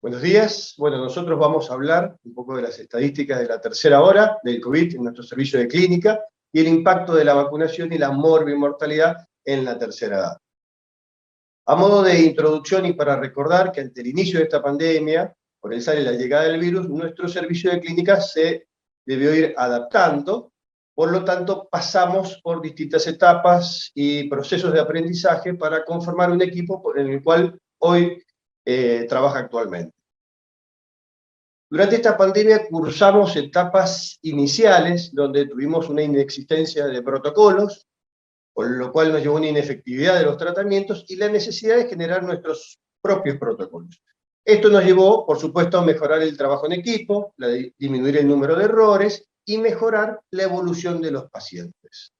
Buenos días. Bueno, nosotros vamos a hablar un poco de las estadísticas de la tercera hora del COVID en nuestro servicio de clínica y el impacto de la vacunación y la morbimortalidad en la tercera edad. A modo de introducción y para recordar que ante el inicio de esta pandemia, por el y la llegada del virus, nuestro servicio de clínica se debió ir adaptando. Por lo tanto, pasamos por distintas etapas y procesos de aprendizaje para conformar un equipo en el cual hoy trabaja actualmente. Durante esta pandemia cursamos etapas iniciales donde tuvimos una inexistencia de protocolos, con lo cual nos llevó a una inefectividad de los tratamientos y la necesidad de generar nuestros propios protocolos. Esto nos llevó, por supuesto, a mejorar el trabajo en equipo, disminuir el número de errores y mejorar la evolución de los pacientes.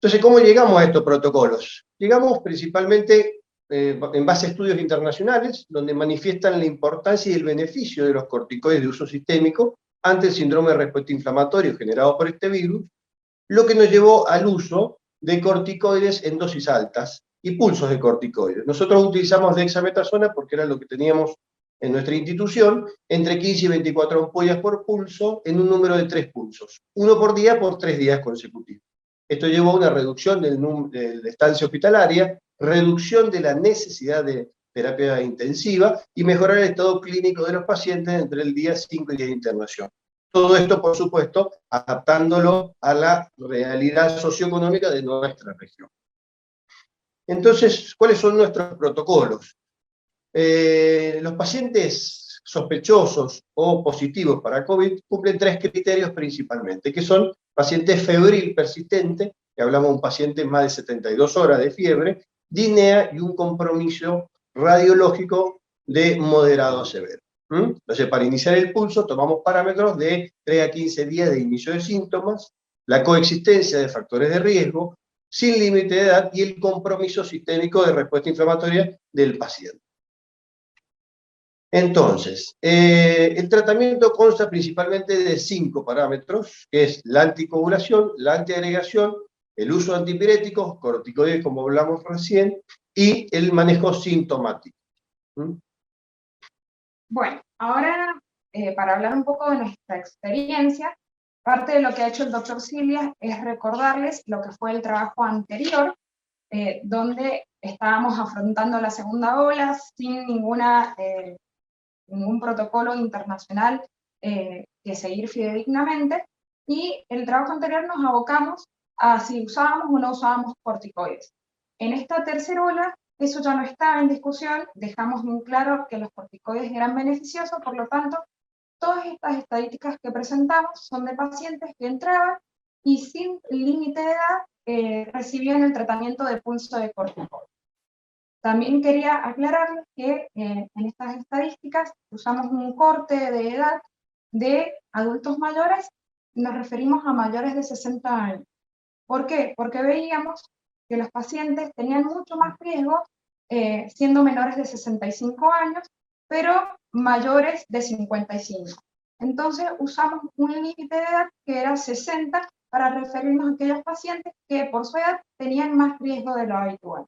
Entonces, ¿cómo llegamos a estos protocolos? Llegamos principalmente en base a estudios internacionales, donde manifiestan la importancia y el beneficio de los corticoides de uso sistémico ante el síndrome de respuesta inflamatoria generado por este virus, lo que nos llevó al uso de corticoides en dosis altas y pulsos de corticoides. Nosotros utilizamos dexametasona porque era lo que teníamos en nuestra institución, entre 15 y 24 ampollas por pulso en un número de 3 pulsos, uno por día por 3 días consecutivos. Esto llevó a una reducción de la estancia hospitalaria, reducción de la necesidad de terapia intensiva y mejorar el estado clínico de los pacientes entre el día 5 y 10 de internación. Todo esto, por supuesto, adaptándolo a la realidad socioeconómica de nuestra región. Entonces, ¿cuáles son nuestros protocolos? Los pacientes sospechosos o positivos para COVID cumplen 3 criterios principalmente, que son paciente febril persistente, que hablamos de un paciente más de 72 horas de fiebre, disnea y un compromiso radiológico de moderado a severo. Entonces, para iniciar el pulso, tomamos parámetros de 3 a 15 días de inicio de síntomas, la coexistencia de factores de riesgo, sin límite de edad y el compromiso sistémico de respuesta inflamatoria del paciente. Entonces, el tratamiento consta principalmente de 5 parámetros, que es la anticoagulación, la antiagregación, el uso de antipiréticos, corticoides como hablamos recién, y el manejo sintomático. Bueno, ahora para hablar un poco de nuestra experiencia, parte de lo que ha hecho el doctor Silvia es recordarles lo que fue el trabajo anterior, donde estábamos afrontando la segunda ola sin ningún protocolo internacional que seguir fidedignamente, y el trabajo anterior nos abocamos a si usábamos o no usábamos corticoides. En esta tercera ola, eso ya no estaba en discusión, dejamos muy claro que los corticoides eran beneficiosos, por lo tanto, todas estas estadísticas que presentamos son de pacientes que entraban y sin límite de edad recibían el tratamiento de pulso de corticoides. También quería aclararles que en estas estadísticas usamos un corte de edad de adultos mayores, nos referimos a mayores de 60 años. ¿Por qué? Porque veíamos que los pacientes tenían mucho más riesgo siendo menores de 65 años, pero mayores de 55. Entonces usamos un límite de edad que era 60 para referirnos a aquellos pacientes que por su edad tenían más riesgo de lo habitual.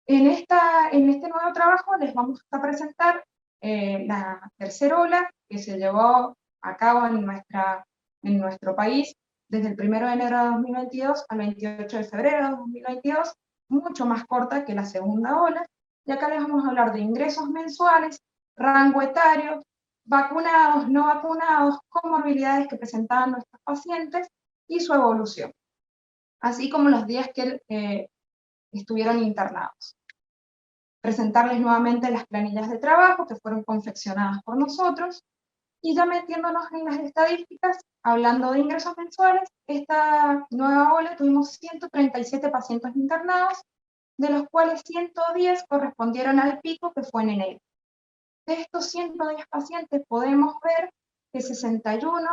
En este nuevo trabajo les vamos a presentar la tercera ola que se llevó a cabo en nuestro país desde el 1 de enero de 2022 al 28 de febrero de 2022, mucho más corta que la segunda ola, y acá les vamos a hablar de ingresos mensuales, rango etario, vacunados, no vacunados, comorbilidades que presentaban nuestros pacientes y su evolución, así como los días que estuvieron internados. Presentarles nuevamente las planillas de trabajo que fueron confeccionadas por nosotros, y ya metiéndonos en las estadísticas, hablando de ingresos mensuales, esta nueva ola tuvimos 137 pacientes internados, de los cuales 110 correspondieron al pico que fue en enero. De estos 110 pacientes podemos ver que 61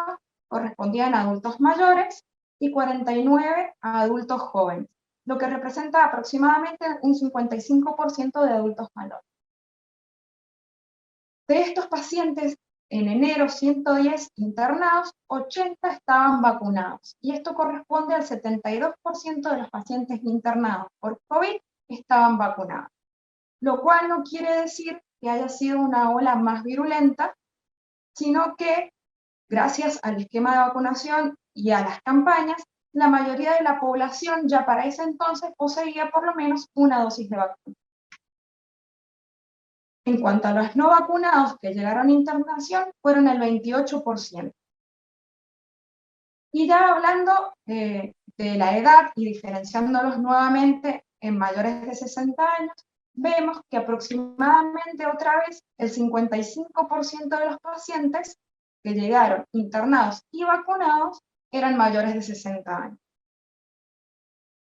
correspondían a adultos mayores y 49 a adultos jóvenes, lo que representa aproximadamente un 55% de adultos mayores. De estos pacientes, en enero 110 internados, 80 estaban vacunados, y esto corresponde al 72% de los pacientes internados por COVID estaban vacunados, lo cual no quiere decir que haya sido una ola más virulenta, sino que gracias al esquema de vacunación y a las campañas, la mayoría de la población ya para ese entonces poseía por lo menos una dosis de vacuna. En cuanto a los no vacunados que llegaron a internación, fueron el 28%. Y ya hablando de la edad y diferenciándolos nuevamente en mayores de 60 años, vemos que aproximadamente otra vez el 55% de los pacientes que llegaron internados y vacunados eran mayores de 60 años.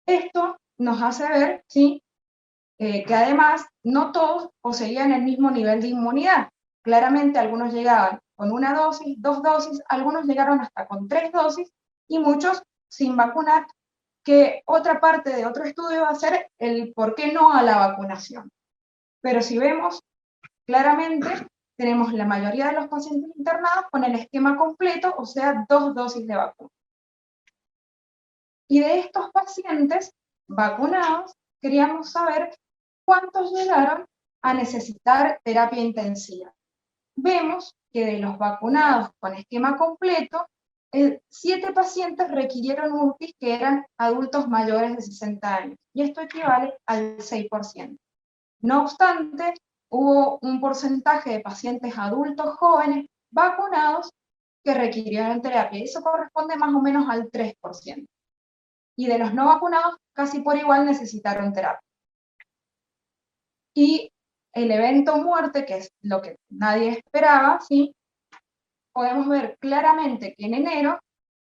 Esto nos hace ver, ¿sí?, que además no todos poseían el mismo nivel de inmunidad. Claramente algunos llegaban con una dosis, 2 dosis, algunos llegaron hasta con 3 dosis y muchos sin vacunar, que otra parte de otro estudio va a ser el por qué no a la vacunación. Pero si vemos claramente, tenemos la mayoría de los pacientes internados con el esquema completo, o sea, 2 dosis de vacuna. Y de estos pacientes vacunados, queríamos saber cuántos llegaron a necesitar terapia intensiva. Vemos que de los vacunados con esquema completo, 7 pacientes requirieron UTI que eran adultos mayores de 60 años, y esto equivale al 6%. No obstante, hubo un porcentaje de pacientes adultos jóvenes vacunados que requirieron terapia, y eso corresponde más o menos al 3%. Y de los no vacunados, casi por igual necesitaron terapia. Y el evento muerte, que es lo que nadie esperaba, ¿sí?, podemos ver claramente que en enero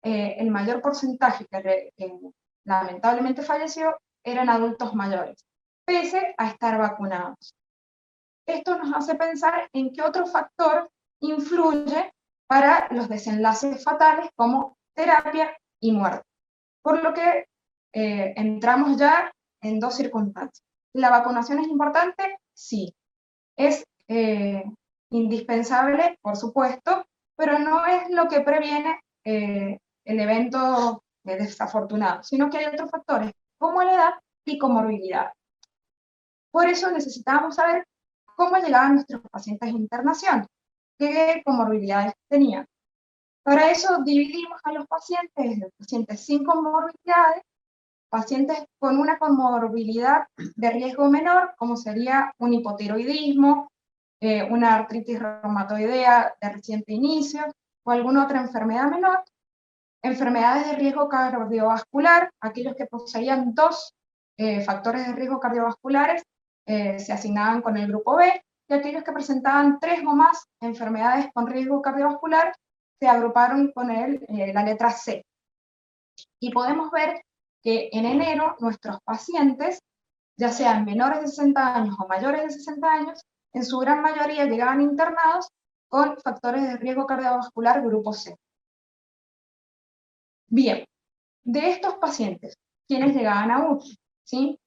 el mayor porcentaje que lamentablemente falleció eran adultos mayores, pese a estar vacunados. Esto nos hace pensar en qué otro factor influye para los desenlaces fatales como terapia y muerte. Por lo que entramos ya en 2 circunstancias. ¿La vacunación es importante? Sí. Es indispensable, por supuesto, pero no es lo que previene el evento desafortunado, sino que hay otros factores, como la edad y comorbilidad. Por eso necesitábamos saber cómo llegaban nuestros pacientes a internación, qué comorbilidades tenían. Para eso dividimos a los pacientes en pacientes sin comorbilidades, pacientes con una comorbilidad de riesgo menor, como sería un hipotiroidismo, una artritis reumatoidea de reciente inicio, o alguna otra enfermedad menor, enfermedades de riesgo cardiovascular, aquellos que poseían 2 factores de riesgo cardiovasculares se asignaban con el grupo B, y aquellos que presentaban 3 o más enfermedades con riesgo cardiovascular se agruparon con la letra C. Y podemos ver que en enero nuestros pacientes, ya sean menores de 60 años o mayores de 60 años, en su gran mayoría llegaban internados con factores de riesgo cardiovascular grupo C. Bien, de estos pacientes, ¿quiénes llegaban a UTI? ¿Sí?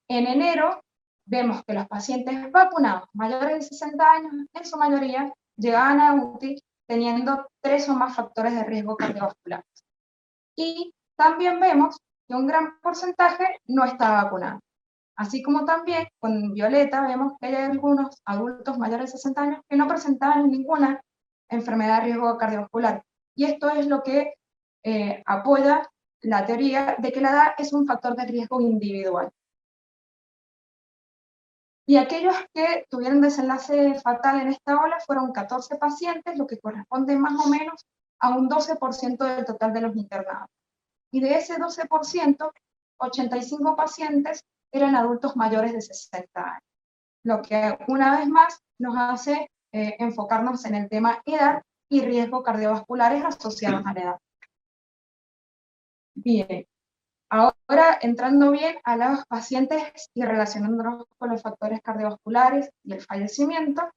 En enero vemos que los pacientes vacunados mayores de 60 años, en su mayoría, llegaban a UTI teniendo 3 o más factores de riesgo cardiovascular. Y también vemos que un gran porcentaje no está vacunado. Así como también con violeta vemos que hay algunos adultos mayores de 60 años que no presentaban ninguna enfermedad de riesgo cardiovascular. Y esto es lo que apoya la teoría de que la edad es un factor de riesgo individual. Y aquellos que tuvieron desenlace fatal en esta ola fueron 14 pacientes, lo que corresponde más o menos a un 12% del total de los internados. Y de ese 12%, 85 pacientes eran adultos mayores de 60 años. Lo que una vez más nos hace enfocarnos en el tema edad y riesgos cardiovasculares asociados a la edad. Bien, ahora entrando bien a los pacientes y relacionándonos con los factores cardiovasculares y el fallecimiento,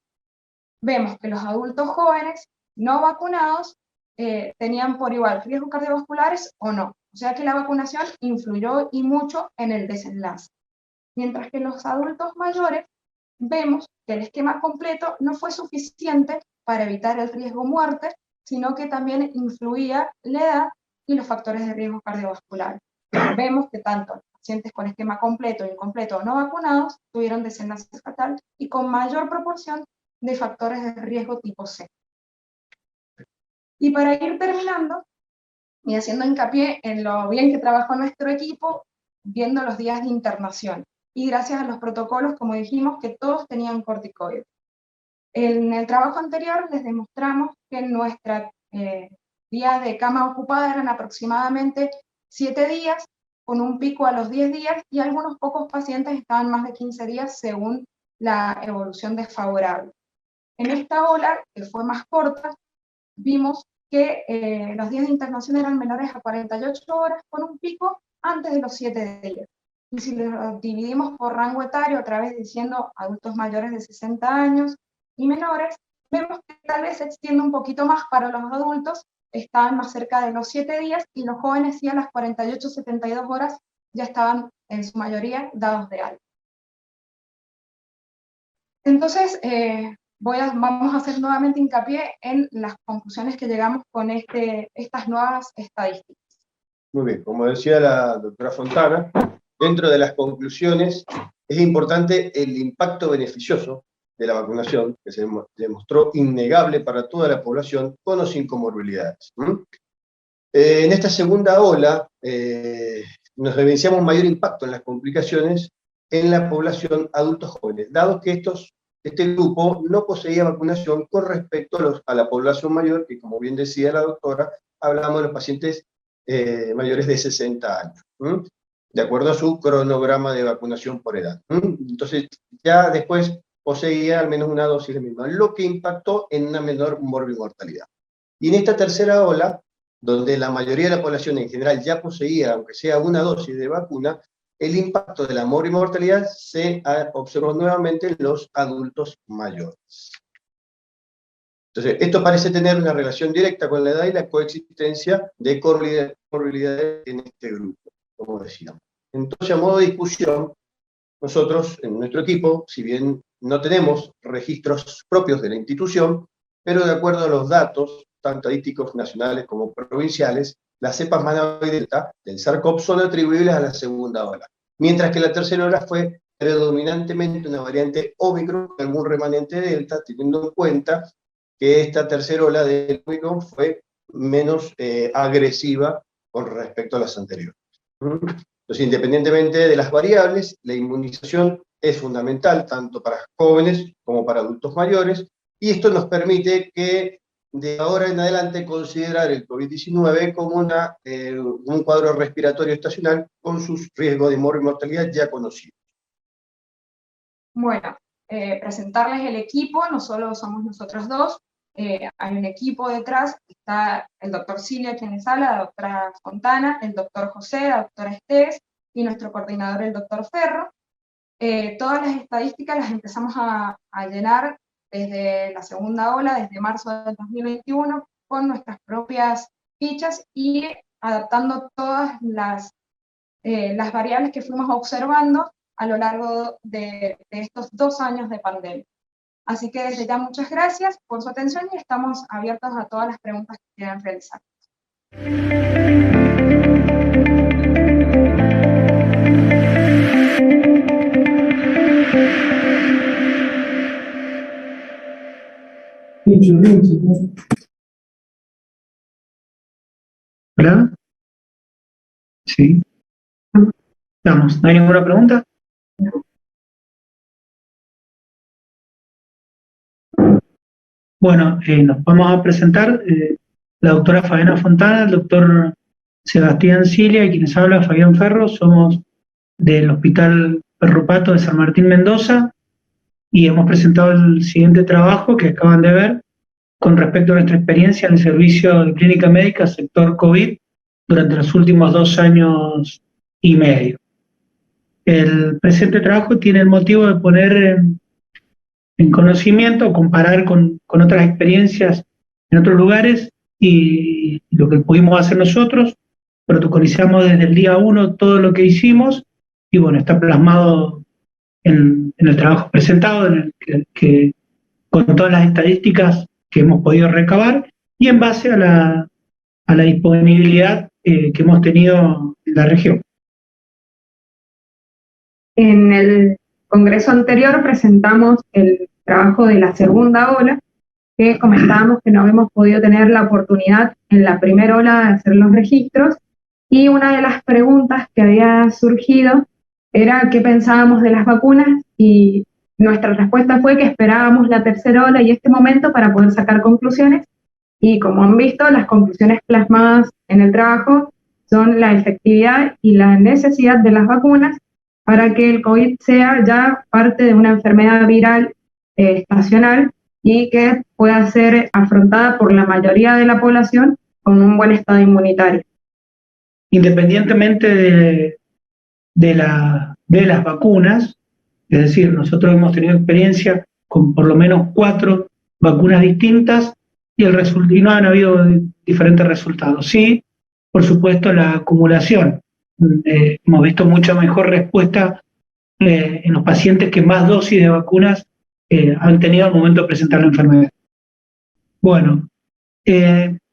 vemos que los adultos jóvenes no vacunados tenían por igual riesgos cardiovasculares o no. O sea que la vacunación influyó y mucho en el desenlace. Mientras que los adultos mayores vemos que el esquema completo no fue suficiente para evitar el riesgo muerte, sino que también influía la edad y los factores de riesgo cardiovascular. Vemos que tanto los pacientes con esquema completo, incompleto o no vacunados tuvieron desenlace fatal y con mayor proporción de factores de riesgo tipo C. Y para ir terminando, y haciendo hincapié en lo bien que trabajó nuestro equipo, viendo los días de internación, y gracias a los protocolos, como dijimos, que todos tenían corticoides. En el trabajo anterior les demostramos que nuestra días de cama ocupada eran aproximadamente 7 días, con un pico a los 10 días, y algunos pocos pacientes estaban más de 15 días según la evolución desfavorable. En esta ola, que fue más corta, vimos que los días de internación eran menores a 48 horas, con un pico antes de los 7 días. Y si lo dividimos por rango etario, otra vez diciendo adultos mayores de 60 años y menores, vemos que tal vez se extiende un poquito más para los adultos, estaban más cerca de los 7 días, y los jóvenes sí a las 48-72 horas ya estaban en su mayoría dados de alta. Entonces, vamos a hacer nuevamente hincapié en las conclusiones que llegamos con estas nuevas estadísticas. Muy bien, como decía la doctora Fontana, dentro de las conclusiones es importante el impacto beneficioso de la vacunación, que se demostró innegable para toda la población con o sin comorbilidades. En esta segunda ola nos evidenciamos un mayor impacto en las complicaciones en la población adultos jóvenes, dado que este grupo no poseía vacunación con respecto a la población mayor, que como bien decía la doctora, hablamos de los pacientes mayores de 60 años, de acuerdo a su cronograma de vacunación por edad. Entonces, ya después poseía al menos una dosis de misma, lo que impactó en una menor morbimortalidad. Y en esta tercera ola, donde la mayoría de la población en general ya poseía, aunque sea una dosis de vacuna, el impacto de la morbimortalidad se observó nuevamente en los adultos mayores. Entonces, esto parece tener una relación directa con la edad y la coexistencia de comorbilidades en este grupo, como decíamos. Entonces, a modo de discusión, nosotros, en nuestro equipo, si bien no tenemos registros propios de la institución, pero de acuerdo a los datos, tanto estadísticos nacionales como provinciales, las cepas Manabí y Delta del SARS-CoV son atribuibles a la segunda ola, mientras que la tercera ola fue predominantemente una variante Omicron con algún remanente Delta, teniendo en cuenta que esta tercera ola de Omicron fue menos agresiva con respecto a las anteriores. Entonces, independientemente de las variables, la inmunización es fundamental tanto para jóvenes como para adultos mayores, y esto nos permite que de ahora en adelante considerar el COVID-19 como un cuadro respiratorio estacional con sus riesgos de mortalidad ya conocidos. Bueno, presentarles el equipo, no solo somos nosotros dos, hay un equipo detrás, está el doctor Silvia quien les habla, la doctora Fontana, el doctor José, la doctora Esteves y nuestro coordinador el doctor Ferro. Todas las estadísticas las empezamos a llenar desde la segunda ola, desde marzo del 2021, con nuestras propias fichas y adaptando todas las variables que fuimos observando a lo largo de estos 2 años de pandemia. Así que desde ya muchas gracias por su atención y estamos abiertos a todas las preguntas que quieran realizar. Hola. Sí. Vamos, ¿no hay ninguna pregunta? Bueno, nos vamos a presentar la doctora Fabiana Fontana, el doctor Sebastián Cilia, y quienes habla Fabián Ferro. Somos del Hospital Perrupato de San Martín, Mendoza, y hemos presentado el siguiente trabajo que acaban de ver con respecto a nuestra experiencia en el servicio de clínica médica sector COVID durante los últimos 2 años y medio. El presente trabajo tiene el motivo de poner en conocimiento, comparar con otras experiencias en otros lugares y lo que pudimos hacer nosotros. Protocolizamos desde el día 1 todo lo que hicimos y bueno, está plasmado en el trabajo presentado, en el que con todas las estadísticas que hemos podido recabar y en base a la disponibilidad que hemos tenido en la región. En el congreso anterior presentamos el trabajo de la segunda ola, que comentábamos que no habíamos podido tener la oportunidad en la primera ola de hacer los registros, y una de las preguntas que había surgido era qué pensábamos de las vacunas, y nuestra respuesta fue que esperábamos la tercera ola y este momento para poder sacar conclusiones, y como han visto, las conclusiones plasmadas en el trabajo son la efectividad y la necesidad de las vacunas para que el COVID sea ya parte de una enfermedad viral estacional y que pueda ser afrontada por la mayoría de la población con un buen estado inmunitario. Independientemente de las vacunas, es decir, nosotros hemos tenido experiencia con por lo menos 4 vacunas distintas y no han habido diferentes resultados. Sí, por supuesto, la acumulación. Hemos visto mucha mejor respuesta en los pacientes que más dosis de vacunas han tenido al momento de presentar la enfermedad. Bueno,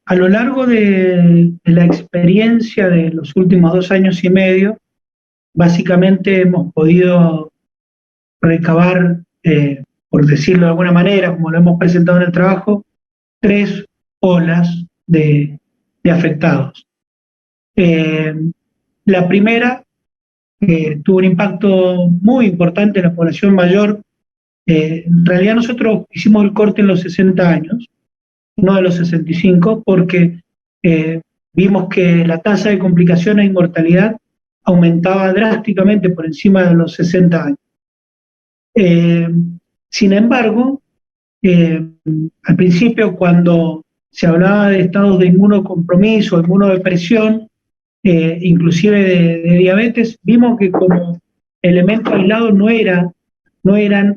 a lo largo de la experiencia de los últimos 2 años y medio, básicamente hemos podido recabar, por decirlo de alguna manera, como lo hemos presentado en el trabajo, 3 olas de afectados. La primera tuvo un impacto muy importante en la población mayor. En realidad nosotros hicimos el corte en los 60 años, no de los 65, porque vimos que la tasa de complicaciones e inmortalidad aumentaba drásticamente por encima de los 60 años. Sin embargo, al principio, cuando se hablaba de estados de inmunocompromiso, inmunodepresión, inclusive de diabetes, vimos que como elemento aislado no eran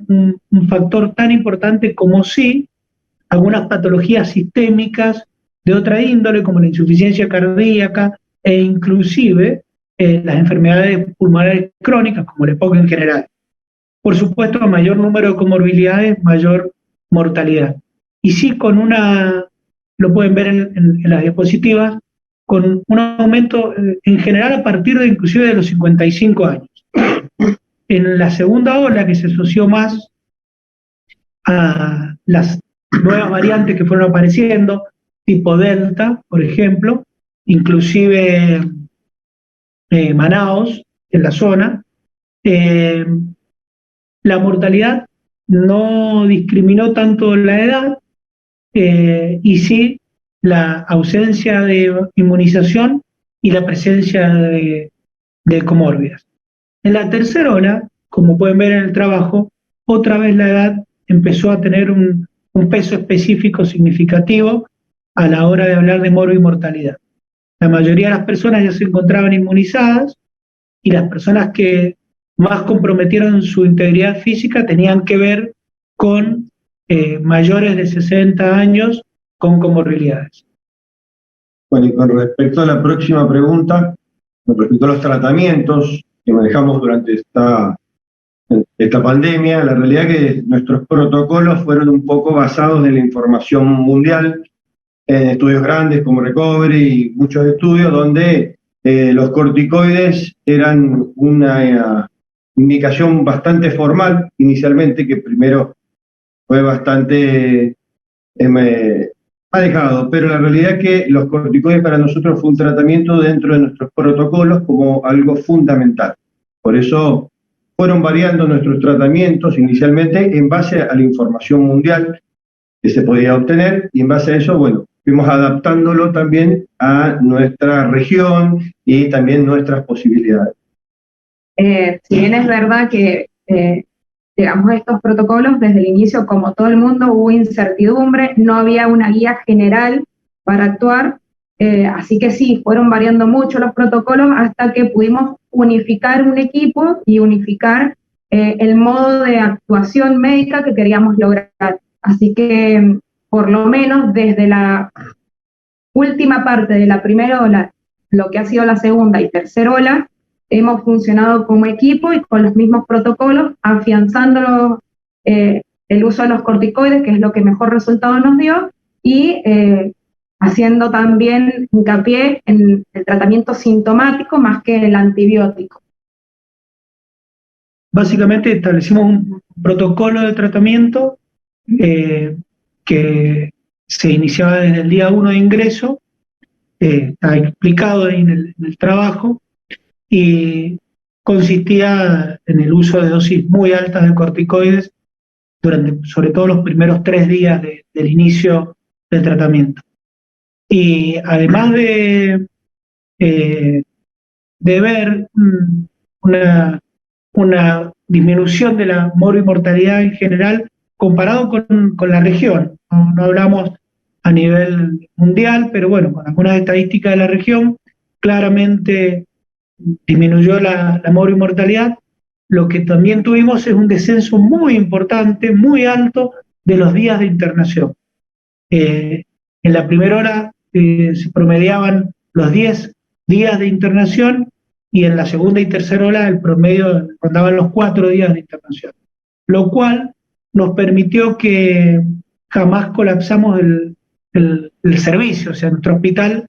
un factor tan importante como sí algunas patologías sistémicas de otra índole, como la insuficiencia cardíaca e inclusive las enfermedades pulmonares crónicas, como el EPOC en general. Por supuesto, a mayor número de comorbilidades, mayor mortalidad. Y sí, lo pueden ver en las diapositivas, con un aumento en general a partir de inclusive de los 55 años. En la segunda ola, que se asoció más a las nuevas variantes que fueron apareciendo, tipo Delta, por ejemplo, inclusive Manaos, en la zona, la mortalidad no discriminó tanto la edad y sí la ausencia de inmunización y la presencia de comórbidas. En la tercera ola, como pueden ver en el trabajo, otra vez la edad empezó a tener un peso específico significativo a la hora de hablar de morbimortalidad. La mayoría de las personas ya se encontraban inmunizadas y las personas que más comprometieron su integridad física tenían que ver con mayores de 60 años con comorbilidades. Bueno, y con respecto a la próxima pregunta, con respecto a los tratamientos que manejamos durante esta pandemia, la realidad es que nuestros protocolos fueron un poco basados en la información mundial, en estudios grandes como Recovery y muchos estudios donde los corticoides eran una indicación bastante formal inicialmente, que primero fue bastante manejado, pero la realidad es que los corticoides para nosotros fue un tratamiento dentro de nuestros protocolos como algo fundamental. Por eso fueron variando nuestros tratamientos inicialmente en base a la información mundial que se podía obtener, y en base a eso, bueno, fuimos adaptándolo también a nuestra región y también nuestras posibilidades. Si bien es verdad que digamos, estos protocolos desde el inicio, como todo el mundo, hubo incertidumbre, no había una guía general para actuar, así que sí, fueron variando mucho los protocolos hasta que pudimos unificar un equipo y unificar el modo de actuación médica que queríamos lograr. Así que, por lo menos desde la última parte de la primera ola, lo que ha sido la segunda y tercera ola, hemos funcionado como equipo y con los mismos protocolos, afianzando el uso de los corticoides, que es lo que mejor resultado nos dio, y haciendo también hincapié en el tratamiento sintomático más que el antibiótico. básicamente establecimos un protocolo de tratamiento que se iniciaba desde el día 1 de ingreso, está explicado ahí en el trabajo, y consistía en el uso de dosis muy altas de corticoides durante sobre todo los primeros 3 días del inicio del tratamiento. Y además de ver una disminución de la morbimortalidad en general comparado con la región. No hablamos a nivel mundial, pero bueno, con algunas estadísticas de la región, claramente disminuyó la morbimortalidad. Lo que también tuvimos es un descenso muy importante, muy alto, de los días de internación. En la primera hora se promediaban los 10 días de internación, y en la segunda y tercera ola el promedio rondaban los 4 días de internación, lo cual nos permitió que jamás colapsamos el servicio. O sea, nuestro hospital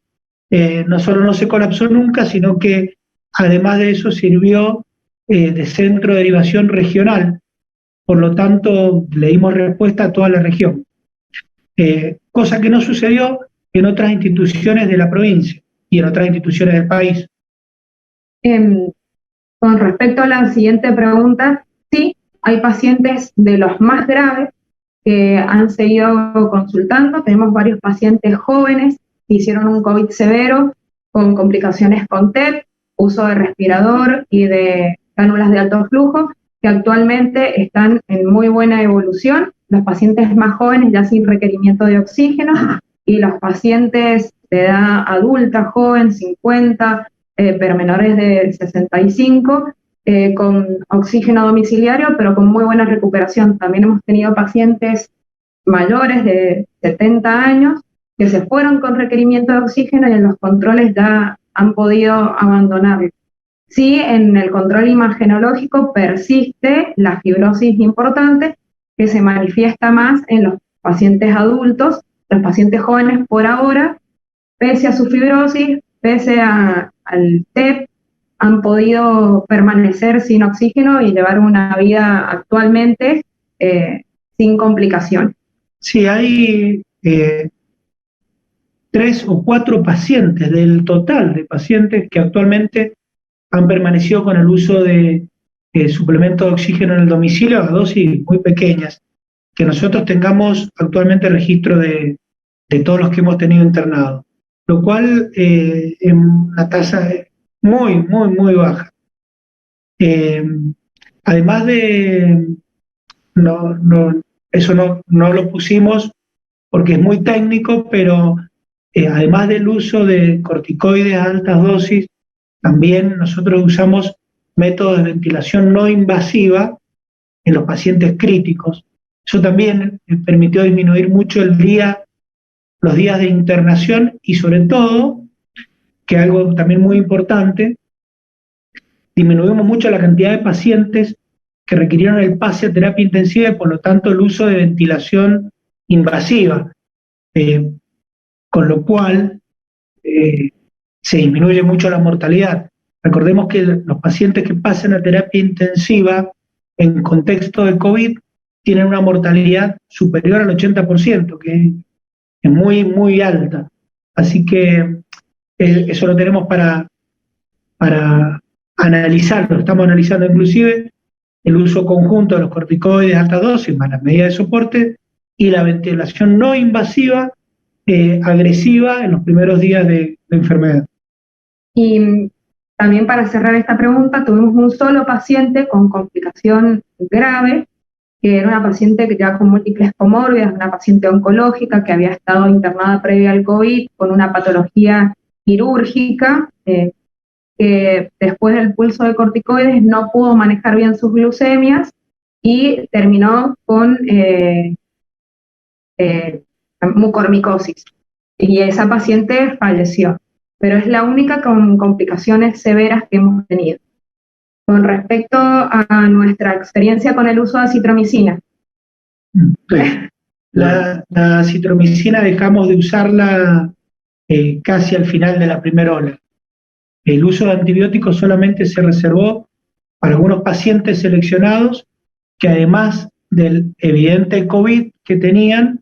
no solo no se colapsó nunca, sino que además de eso sirvió de centro de derivación regional. Por lo tanto, le dimos respuesta a toda la región, cosa que no sucedió en otras instituciones de la provincia y en otras instituciones del país. Con respecto a la siguiente pregunta, sí, hay pacientes de los más graves que han seguido consultando. Tenemos varios pacientes jóvenes que hicieron un COVID severo con complicaciones con TEP, uso de respirador y de cánulas de alto flujo, que actualmente están en muy buena evolución. Los pacientes más jóvenes ya sin requerimiento de oxígeno, y los pacientes de edad adulta, joven, 50, pero menores de 65, con oxígeno domiciliario, pero con muy buena recuperación. También hemos tenido pacientes mayores de 70 años que se fueron con requerimiento de oxígeno y en los controles ya han podido abandonarlo. Sí, en el control imagenológico persiste la fibrosis importante, que se manifiesta más en los pacientes adultos. Los pacientes jóvenes por ahora, pese a su fibrosis, pese al TEP, han podido permanecer sin oxígeno y llevar una vida actualmente sin complicaciones. Sí, hay 3 o 4 pacientes del total de pacientes que actualmente han permanecido con el uso de suplemento de oxígeno en el domicilio a dosis muy pequeñas. Que nosotros tengamos actualmente registro de todos los que hemos tenido internados, lo cual es una tasa muy, muy, muy baja. Además de, eso no lo pusimos porque es muy técnico, pero además del uso de corticoides a altas dosis, también nosotros usamos métodos de ventilación no invasiva en los pacientes críticos. Eso también permitió disminuir mucho los días de internación, y sobre todo, que algo también muy importante, disminuimos mucho la cantidad de pacientes que requirieron el pase a terapia intensiva y por lo tanto el uso de ventilación invasiva, con lo cual se disminuye mucho la mortalidad. Recordemos que los pacientes que pasan a terapia intensiva en contexto de COVID tienen una mortalidad superior al 80%, que es muy, muy alta. Así que eso lo tenemos para analizarlo. Estamos analizando inclusive el uso conjunto de los corticoides de alta dosis más las medidas de soporte y la ventilación no invasiva agresiva en los primeros días de enfermedad. Y también, para cerrar esta pregunta, tuvimos un solo paciente con complicación grave, que era una paciente que ya con múltiples comórbidas, una paciente oncológica que había estado internada previa al COVID con una patología quirúrgica, que después del pulso de corticoides no pudo manejar bien sus glucemias y terminó con mucormicosis. Y esa paciente falleció, pero es la única con complicaciones severas que hemos tenido. Con respecto a nuestra experiencia con el uso de acitromicina. La acitromicina dejamos de usarla casi al final de la primera ola. El uso de antibióticos solamente se reservó para algunos pacientes seleccionados que además del evidente COVID que tenían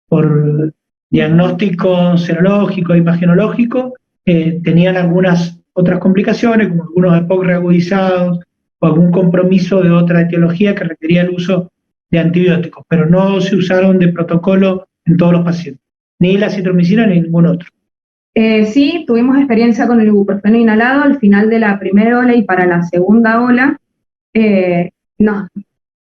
por diagnóstico serológico e imagenológico, tenían algunas otras complicaciones, como algunos EPOC reagudizados o algún compromiso de otra etiología que requería el uso de antibióticos, pero no se usaron de protocolo en todos los pacientes, ni la citromicina ni ningún otro. Sí, tuvimos experiencia con el ibuprofeno inhalado al final de la primera ola, y para la segunda ola nos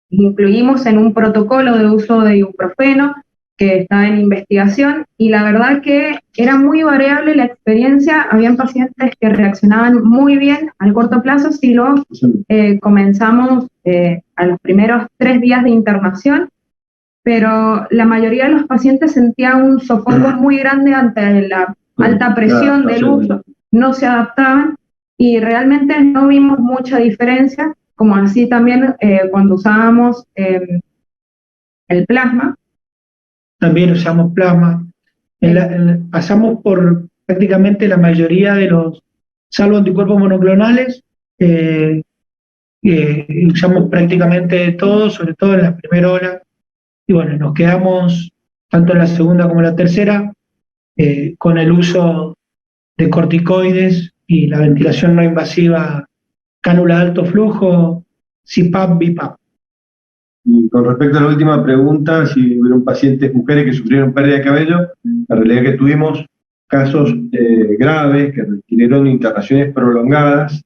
incluimos en un protocolo de uso de ibuprofeno que está en investigación, y la verdad que era muy variable la experiencia. Habían pacientes que reaccionaban muy bien al corto plazo si lo comenzamos a los primeros 3 días de internación, pero la mayoría de los pacientes sentían un sofoco muy grande ante la alta presión del uso, no se adaptaban, y realmente no vimos mucha diferencia, como así también cuando usábamos el plasma. También usamos plasma. Pasamos por prácticamente la mayoría de los, salvo anticuerpos monoclonales, usamos prácticamente todo, sobre todo en la primera ola, y bueno, nos quedamos tanto en la segunda como en la tercera con el uso de corticoides y la ventilación no invasiva, cánula de alto flujo, CPAP, BiPAP. Y con respecto a la última pregunta, si hubieron pacientes mujeres que sufrieron pérdida de cabello, la realidad es que tuvimos casos graves que requirieron internaciones prolongadas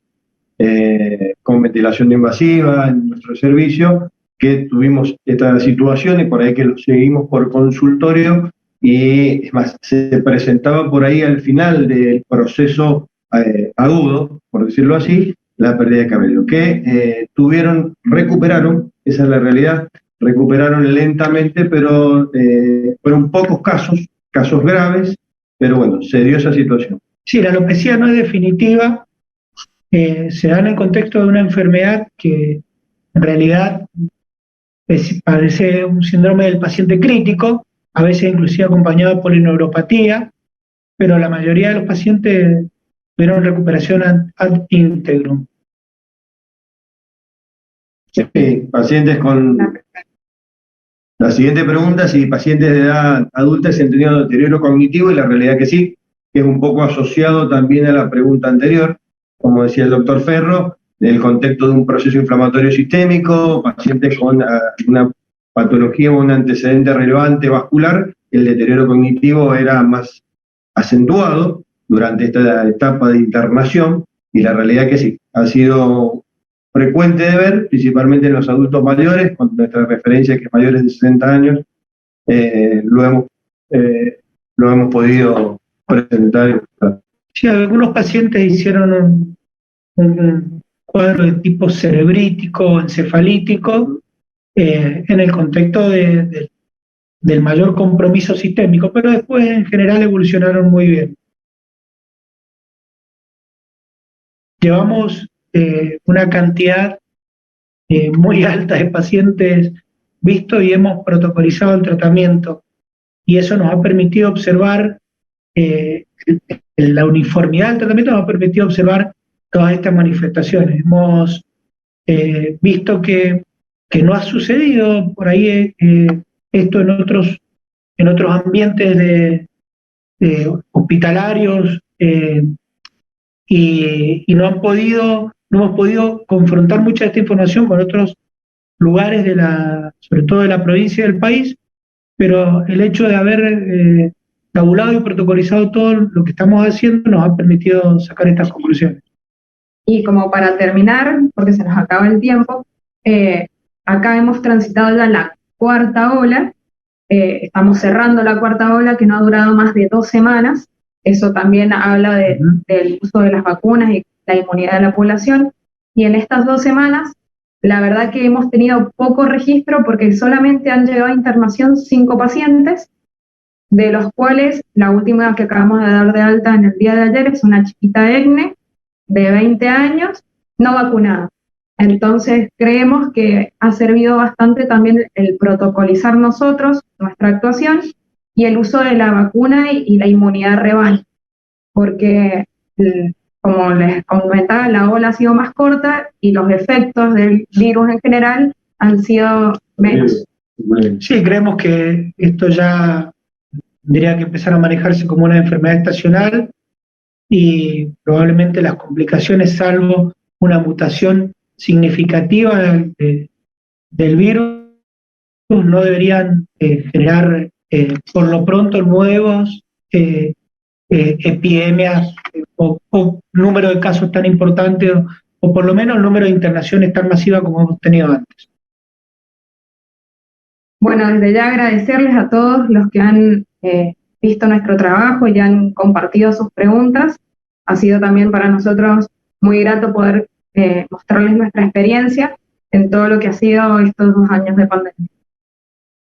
con ventilación no invasiva en nuestro servicio, que tuvimos esta situación y por ahí que lo seguimos por consultorio, y es más, se presentaba por ahí al final del proceso agudo, por decirlo así, la pérdida de cabello, que recuperaron, esa es la realidad, recuperaron lentamente, pero fueron pocos casos graves, pero bueno, se dio esa situación. Sí, la alopecia no es definitiva, se da en el contexto de una enfermedad que en realidad parece un síndrome del paciente crítico, a veces inclusive acompañado de polineuropatía, pero la mayoría de los pacientes tuvieron recuperación ad integrum. Sí, pacientes con... La siguiente pregunta, si pacientes de edad adulta se han tenido deterioro cognitivo, y la realidad que sí, que es un poco asociado también a la pregunta anterior, como decía el doctor Ferro, en el contexto de un proceso inflamatorio sistémico, pacientes con una patología o un antecedente relevante vascular, el deterioro cognitivo era más acentuado durante esta etapa de internación, y la realidad que sí, ha sido frecuente de ver, principalmente en los adultos mayores, con nuestra referencia que es mayores de 60 años, lo hemos podido presentar. Sí, algunos pacientes hicieron un cuadro de tipo cerebrítico, encefalítico, en el contexto del mayor compromiso sistémico, pero después en general evolucionaron muy bien. Llevamos una cantidad muy alta de pacientes vistos y hemos protocolizado el tratamiento, y eso nos ha permitido observar la uniformidad del tratamiento, nos ha permitido observar todas estas manifestaciones. Hemos visto que no ha sucedido por ahí esto en otros ambientes de hospitalarios, y no hemos podido confrontar mucha de esta información con otros lugares sobre todo de la provincia y del país, pero el hecho de haber tabulado y protocolizado todo lo que estamos haciendo nos ha permitido sacar estas conclusiones. Y como para terminar, porque se nos acaba el tiempo, acá hemos transitado ya la cuarta ola, estamos cerrando la cuarta ola que no ha durado más de 2 semanas. Eso también habla del uso de las vacunas y la inmunidad de la población, y en estas 2 semanas la verdad que hemos tenido poco registro porque solamente han llegado a internación 5 pacientes, de los cuales la última que acabamos de dar de alta en el día de ayer es una chiquita EGNE de 20 años, no vacunada. Entonces creemos que ha servido bastante también el protocolizar nosotros nuestra actuación y el uso de la vacuna y la inmunidad rebaño, porque como les comentaba, la ola ha sido más corta y los efectos del virus en general han sido menos. Sí, creemos que esto ya tendría que empezar a manejarse como una enfermedad estacional y probablemente las complicaciones, salvo una mutación significativa del virus, no deberían generar por lo pronto nuevos epidemias o número de casos tan importantes o por lo menos el número de internaciones tan masiva como hemos tenido antes. Bueno, desde ya agradecerles a todos los que han visto nuestro trabajo y han compartido sus preguntas. Ha sido también para nosotros muy grato poder mostrarles nuestra experiencia en todo lo que ha sido estos 2 años de pandemia.